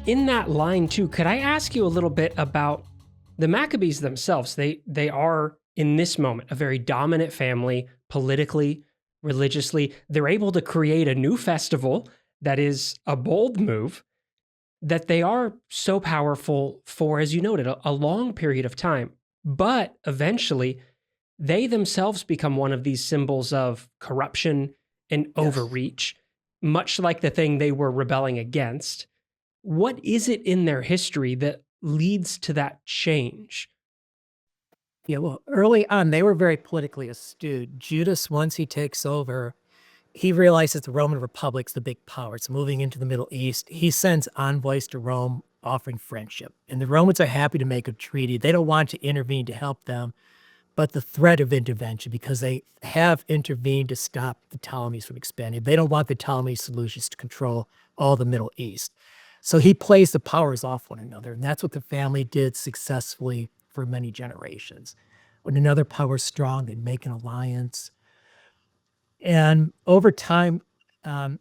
In that line too, could I ask you a little bit about the Maccabees themselves? They are, in this moment, a very dominant family politically, religiously. They're able to create a new festival that is a bold move, that they are so powerful for, as you noted, a long period of time. But eventually, they themselves become one of these symbols of corruption and overreach, much like the thing they were rebelling against. What is it in their history that leads to that change? Yeah, well, early on, they were very politically astute. Judas, once he takes over, he realizes the Roman Republic's the big power. It's moving into the Middle East. He sends envoys to Rome offering friendship. And the Romans are happy to make a treaty. They don't want to intervene to help them, but the threat of intervention, because they have intervened to stop the Ptolemies from expanding. They don't want the Ptolemy solutions to control all the Middle East. So he plays the powers off one another. And that's what the family did successfully for many generations. When another power's strong, they'd make an alliance. And over time,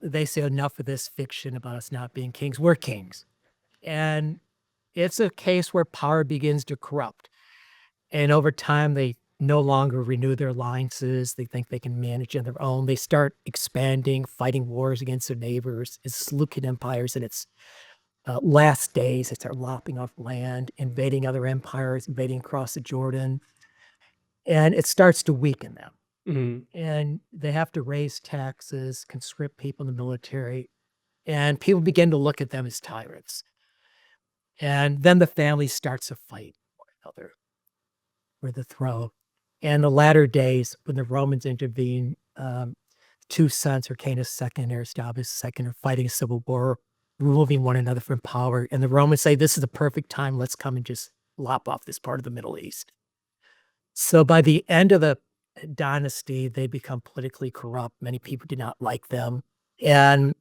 they say enough of this fiction about us not being kings. We're kings. And it's a case where power begins to corrupt. And over time, they no longer renew their alliances. They think they can manage on their own. They start expanding, fighting wars against their neighbors. It's Seleucid empires in its last days. They start lopping off land, invading other empires, invading across the Jordan. And it starts to weaken them. Mm-hmm. And they have to raise taxes, conscript people in the military, and people begin to look at them as tyrants. And then the family starts to fight one another for the throne. And the latter days, when the Romans intervene, two sons, Hyrcanus II and Aristobulus II, are fighting a civil war, removing one another from power. And the Romans say, this is the perfect time. Let's come and just lop off this part of the Middle East. So by the end of the dynasty, they become politically corrupt. Many people did not like them. And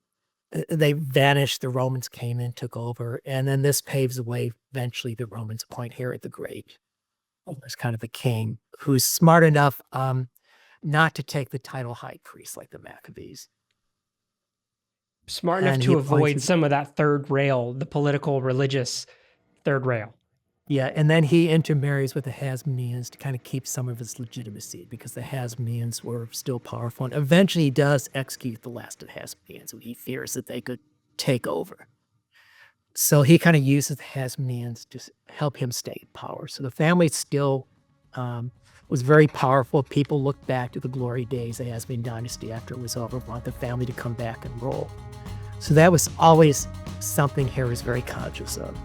they vanished. The Romans came in, took over. And then this paves the way. Eventually, the Romans appoint Herod the Great as kind of a king who's smart enough not to take the title high priest like the Maccabees. Smart enough to avoid some of that third rail, the political, religious third rail. Yeah, and then he intermarries with the Hasmoneans to kind of keep some of his legitimacy, because the Hasmoneans were still powerful. And eventually he does execute the last of the Hasmoneans, who he fears that they could take over. So he kind of uses the Hasmoneans to help him stay in power. So the family still was very powerful. People look back to the glory days of the Hasmonean dynasty after it was over, want the family to come back and rule. So that was always something Herod was very conscious of.